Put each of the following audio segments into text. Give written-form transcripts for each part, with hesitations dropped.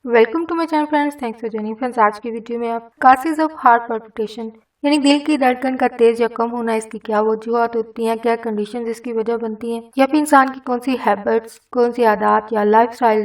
Welcome to my channel friends, thanks for joining friends. आज की video में आप कासेज ऑफ हार्ट palpitation यानी दिल की धड़कन का तेज या कम होना, इसकी क्या वजूहत होती हैं, क्या कंडीशन इसकी वजह बनती हैं, या फिर इंसान की कौन सी हैबिट्स, कौन सी आदत या लाइफस्टाइल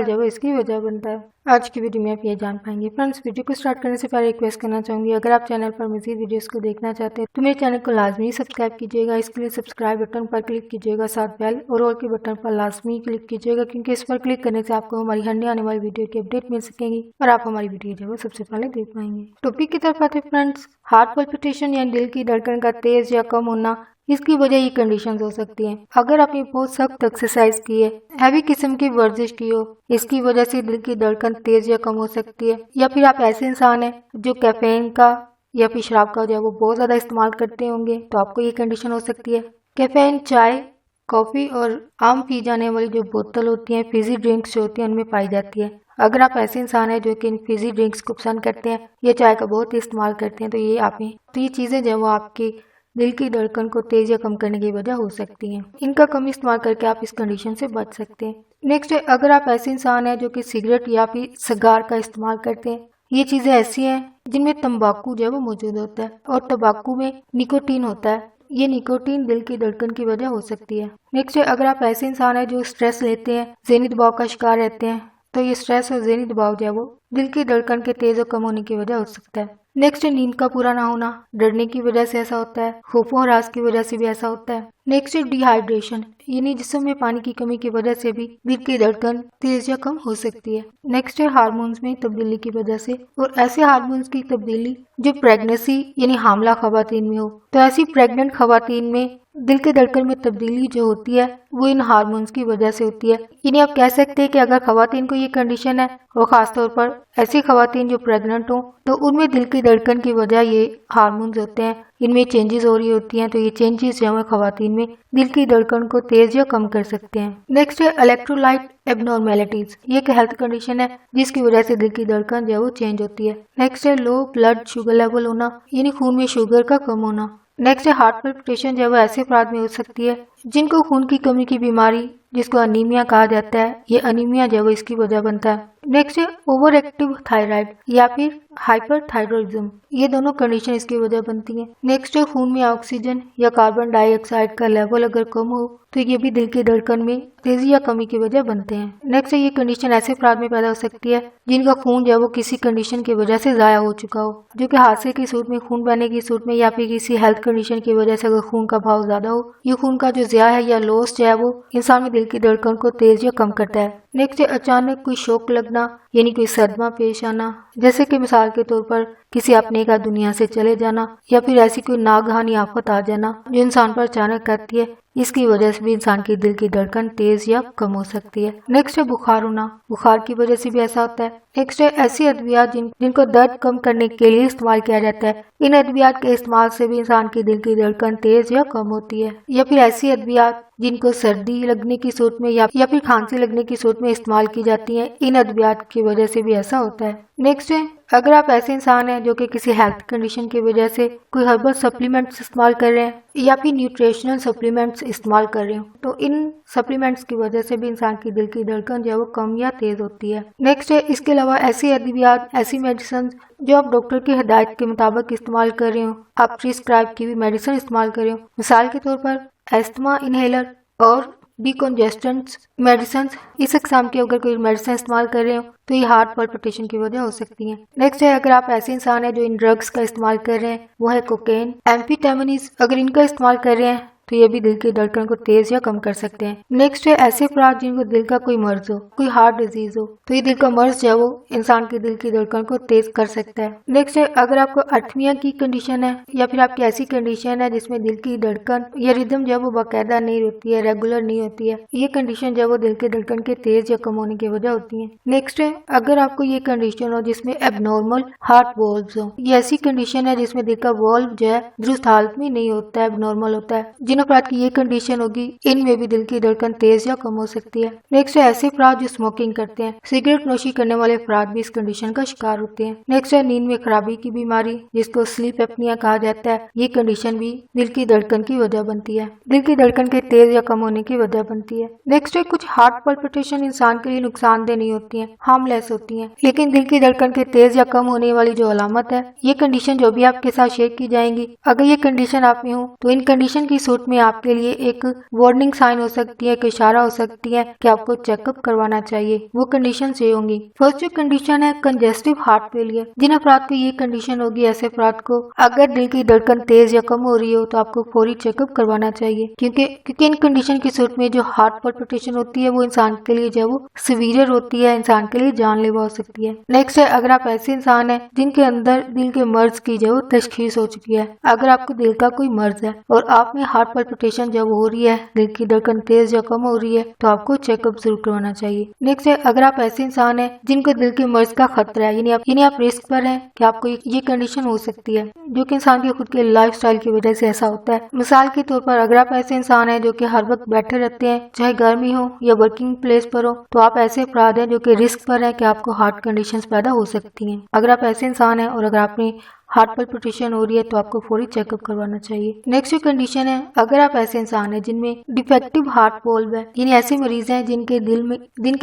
जो है इसकी वजह बनता है। आज की वीडियो में आप ये जान पाएंगे। फ्रेंड्स, वीडियो को स्टार्ट करने से पहले रिक्वेस्ट करना चाहूंगी, अगर आप चैनल पर मज़ीद वीडियोस को देखना चाहते हैं तो मेरे चैनल को लाजमी सब्सक्राइब कीजिएगा। इसके लिए सब्सक्राइब बटन पर क्लिक कीजिएगा, साथ बेल और ऑल के बटन पर लाजमी क्लिक कीजिएगा, क्योंकि इस पर क्लिक करने से आपको हमारी हर आने वाली वीडियो की अपडेट मिल सकेगी और आप हमारी वीडियो जो है सबसे पहले देख पाएंगे। टॉपिक की तरफ आते हैं फ्रेंड्स। हार्ट palpitation यानी दिल की धड़कन का तेज या कम होना, इसकी वजह ये कंडीशंस हो सकती हैं। अगर आपने बहुत सख्त एक्सरसाइज की है, हैवी किस्म की वर्जिश की हो, इसकी वजह से दिल की धड़कन तेज या कम हो सकती है। या फिर आप ऐसे इंसान हैं जो कैफीन का या फिर शराब का जो है वो बहुत ज़्यादा इस्तेमाल करते होंगे, तो आपको ये कंडीशन हो सकती है। कैफीन चाय, कॉफ़ी और आम पी जाने वाली जो बोतल होती हैं, फिजी ड्रिंक्स जो होती हैं, उनमें पाई जाती है। अगर आप ऐसे इंसान हैं जो कि इन फिजी ड्रिंक्स को पसंद करते हैं या चाय का बहुत इस्तेमाल करते हैं, तो ये चीज़ें जो है वो आपकी दिल की धड़कन को तेज या कम करने की वजह हो सकती हैं। इनका कम इस्तेमाल करके आप इस कंडीशन से बच सकते हैं। नेक्स्ट है, अगर आप ऐसे इंसान हैं जो कि सिगरेट या फिर सिगार का इस्तेमाल करते हैं, ये चीज़ें ऐसी हैं जिनमें तंबाकू जो है वो मौजूद होता है और तंबाकू में निकोटीन होता है। ये निकोटीन दिल की धड़कन की वजह हो सकती है। नेक्स्ट है, अगर आप ऐसे इंसान हैं जो स्ट्रेस लेते हैं, ज़हनी दबाव का शिकार रहते हैं, तो ये स्ट्रेस और ज़हनी दबाव जो है वो दिल की धड़कन के तेज और कम होने की वजह हो सकता है। नेक्स्ट है, नींद का पूरा ना होना, डरने की वजह से ऐसा होता है, खौफ और हरास की वजह से भी ऐसा होता है। नेक्स्ट है डिहाइड्रेशन, यानी जिस्म में पानी की कमी की वजह से भी दिल की धड़कन तेज या कम हो सकती है। नेक्स्ट है हार्मोन्स में तब्दीली की वजह से, और ऐसे हार्मोन्स की तब्दीली जो प्रेगनेंसी यानी हामला खवातीन में हो, तो ऐसी प्रेग्नेंट खवातीन में दिल के धड़कन में तब्दीली जो होती है वो इन हार्मोन्स की वजह से होती है। यानी आप कह सकते हैं कि अगर खवातीन को ये कंडीशन है, और खासतौर पर ऐसी खवातीन जो प्रेग्नेंट हो, तो उनमें दिल की धड़कन की वजह ये हार्मोन्स होते हैं, इनमें चेंजेस हो रही होती हैं, तो ये चेंजेस जो है खवातीन में दिल की धड़कन को तेज या कम कर सकते हैं। नेक्स्ट है इलेक्ट्रोलाइट एबनॉर्मेलिटीज, ये एक हेल्थ कंडीशन है जिसकी वजह से दिल की धड़कन जो है वो चेंज होती है। नेक्स्ट है लो ब्लड शुगर लेवल होना, यानी खून में शुगर का कम होना। नेक्स्ट है हार्ट palpitation, जो है वो ऐसे अफराद में हो सकती है जिनको खून की कमी की बीमारी, जिसको अनीमिया कहा जाता है, ये अनीमिया जो है वो इसकी वजह बनता है। नेक्स्ट है ओवर एक्टिव थायराइड या फिर हाइपरथायरॉइडिज्म, ये दोनों कंडीशन इसकी वजह बनती हैं। नेक्स्ट है खून में ऑक्सीजन या कार्बन डाइऑक्साइड का लेवल अगर कम हो, तो ये भी दिल की धड़कन में तेजी या कमी की वजह बनते हैं। नेक्स्ट है, ये कंडीशन ऐसे अफराद में पैदा हो सकती है जिनका खून जो है वो किसी कंडीशन की वजह से ज़ाया हो चुका हो, जो कि हादसे की सूरत में, खून बहने की सूरत में, या फिर किसी हेल्थ कंडीशन की वजह से अगर खून का भाव ज़्यादा हो, ये खून का जो ज़िया है या लॉस जो है वो इंसान में दिल की धड़कन को तेज या कम करता है। नेक्स्ट है अचानक कोई शौक लगना, यानी कोई सदमा पेश आना, जैसे कि मिसाल के तौर पर किसी अपने का दुनिया से चले जाना, या फिर ऐसी कोई नागहानी आफत आ जाना जो इंसान पर अचानक आती है, इसकी वजह से भी इंसान की दिल की धड़कन तेज या कम हो सकती है। नेक्स्ट है बुखार होना, बुखार की वजह से भी ऐसा होता है। नेक्स्ट है ऐसी अद्वियात जिनको दर्द कम करने के लिए इस्तेमाल किया जाता है, इन अद्वियात के इस्तेमाल से भी इंसान की दिल की धड़कन तेज या कम होती है। या फिर ऐसी अद्वियात जिनको सर्दी लगने की सूरत में या फिर खांसी लगने की सूरत में इस्तेमाल की जाती हैं, इन अद्वियात की वजह से भी ऐसा होता है। नेक्स्ट है, अगर आप ऐसे इंसान हैं जो कि किसी हेल्थ कंडीशन की वजह से कोई हर्बल सप्लीमेंट्स इस्तेमाल कर रहे हैं या फिर न्यूट्रिशनल सप्लीमेंट्स इस्तेमाल कर रहे हो, तो इन सप्लीमेंट्स की वजह से भी इंसान की दिल की धड़कन जो है वो कम या तेज होती है। नेक्स्ट है, इसके अलावा ऐसी अद्वियात, ऐसी मेडिसिन जो आप डॉक्टर की हिदायत के मुताबिक इस्तेमाल कर रहे हो, आप प्रिस्क्राइब की हुई मेडिसिन इस्तेमाल कर रहे हो, मिसाल के तौर पर एस्थमा इनहेलर और डिकॉन्जेस्टेंट्स मेडिसिन, इस एग्जाम की अगर कोई मेडिसिन इस्तेमाल कर रहे हो तो ये हार्ट palpitation की वजह हो सकती है। नेक्स्ट है, अगर आप ऐसे इंसान हैं जो इन ड्रग्स का इस्तेमाल कर रहे हैं, वो है कोकेन, एम्फेटामिन्स, अगर इनका इस्तेमाल कर रहे हैं तो ये भी दिल की धड़कन को तेज या कम कर सकते हैं। नेक्स्ट है ऐसे अफराद जिनको दिल का कोई मर्ज हो, कोई हार्ट डिजीज हो, तो ये दिल का मर्ज जो है वो इंसान की दिल की धड़कन को तेज कर सकता है। नेक्स्ट है, अगर आपको अर्थमिया की कंडीशन है या फिर आपकी ऐसी कंडीशन है जिसमें दिल की धड़कन या रिदम जो है वो बाकायदा नहीं होती है, रेगुलर नहीं होती है, ये कंडीशन जो है वो दिल की धड़कन के तेज या कम होने की वजह होती है। नेक्स्ट है, अगर आपको ये कंडीशन हो जिसमें एबनॉर्मल हार्ट वॉल्व्स हो, ये ऐसी कंडीशन है जिसमें दिल का वॉल्व जो है दुरुस्त हालत में नहीं होता है, एबनॉर्मल होता है, जिन अफराद की ये कंडीशन होगी इनमें भी दिल की धड़कन तेज या कम हो सकती है। नेक्स्ट है ऐसे अफराद जो स्मोकिंग करते हैं। सिगरेट नोशी करने वाले अफराद भी इस कंडीशन का शिकार होते हैं। नेक्स्ट है नींद में खराबी की बीमारी जिसको स्लीप एपनिया कहा जाता है। ये कंडीशन भी दिल की धड़कन की वजह बनती है, दिल की धड़कन के तेज या कम होने की वजह बनती है। नेक्स्ट है कुछ हार्ट पल्पिटेशन इंसान के लिए नुकसानदेह नहीं होती हैं, हार्मलेस होती हैं, लेकिन दिल की धड़कन के तेज या कम होने वाली जो अलामत है, ये कंडीशन जो भी आपके साथ शेयर की जाएंगी, अगर ये कंडीशन आप में हो तो इन कंडीशन की सूरत में आपके लिए एक वार्निंग साइन हो सकती है, एक इशारा हो सकती है कि आपको चेकअप करवाना चाहिए। वो कंडीशन ये होंगी। फर्स्ट जो कंडीशन है कंजेस्टिव हार्ट फेलियर। जिन अफराद को ये कंडीशन होगी, ऐसे अफराद को अगर दिल की धड़कन तेज या कम हो रही हो तो आपको फौरी चेकअप करवाना चाहिए, क्योंकि इन कंडीशन की सूरत में जो हार्ट पल्पिटेशन होती है वो इंसान के लिए जो वो सीवियर होती है, इंसान के लिए जानलेवा हो सकती है। नेक्स्ट है अगर आप ऐसे इंसान हैं जिनके अंदर दिल के मर्ज की जो तशखीस हो चुकी है, अगर आपको दिल का कोई मर्ज है और आप में हार्ट पल्पिटेशन जब हो रही है, दिल की धड़कन तेज या कम हो रही है, तो आपको चेकअप जरूर करवाना चाहिए। नेक्स्ट है अगर आप ऐसे इंसान हैं जिनको दिल के मर्ज का खतरा है, यानी आप रिस्क पर हैं कि आपको ये कंडीशन हो सकती है, जो कि इंसान के खुद के लाइफस्टाइल की वजह से ऐसा होता है। मिसाल के तौर पर अगर आप ऐसे इंसान हैं जो कि हर वक्त बैठे रहते हैं, चाहे गर्मी हो या वर्किंग प्लेस पर हो, तो आप ऐसे अफराद हैं जो कि रिस्क पर हैं कि आपको हार्ट कंडीशंस पैदा हो सकती हैं। अगर आप ऐसे इंसान हैं और अगर आपने हार्ट पल्पिटेशन हो रही है तो आपको फौरी चेकअप करवाना चाहिए। नेक्स्ट जो कंडीशन है अगर आप ऐसे इंसान हैं जिनमें डिफेक्टिव हार्ट वॉल्व है, यानी ऐसे मरीज हैं जिनके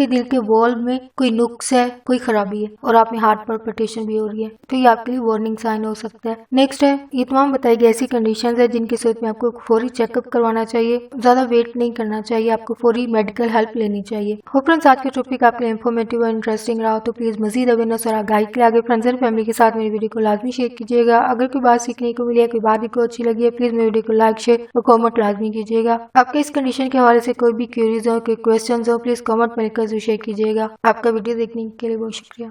दिल के वॉल्व में कोई नुक्स है, कोई खराबी है और आप में हार्ट पल्पिटेशन भी हो रही है, तो ये आपके लिए वार्निंग साइन हो सकता है। नेक्स्ट है ये तमाम बताई गई ऐसी कंडीशन है जिनकी सूरत में आपको फौरी चेकअप करवाना चाहिए, ज्यादा वेट नहीं करना चाहिए, आपको फौरी मेडिकल हेल्प लेनी चाहिए। होप फ्रेंड्स आज का टॉपिक आपके लिए इंफॉर्मेटिव और इंटरेस्टिंग रहा हो तो प्लीज मजीद अवेयरनेस और आगाही के लिए आगे फ्रेंड्स एंड फैमिली के साथ मेरी वीडियो को लाजमी शेयर कीजिएगा। अगर कोई बात सीखने को मिली है, कोई बात को अच्छी लगी है, प्लीज मेरी वीडियो को लाइक शेयर और कमेंट लाजमी कीजिएगा। आपके इस कंडीशन के हवाले से कोई भी क्वेरीज हो, कोई क्वेश्चन हो, प्लीज कमेंट में लिखकर शेयर कीजिएगा। आपका वीडियो देखने के लिए बहुत शुक्रिया।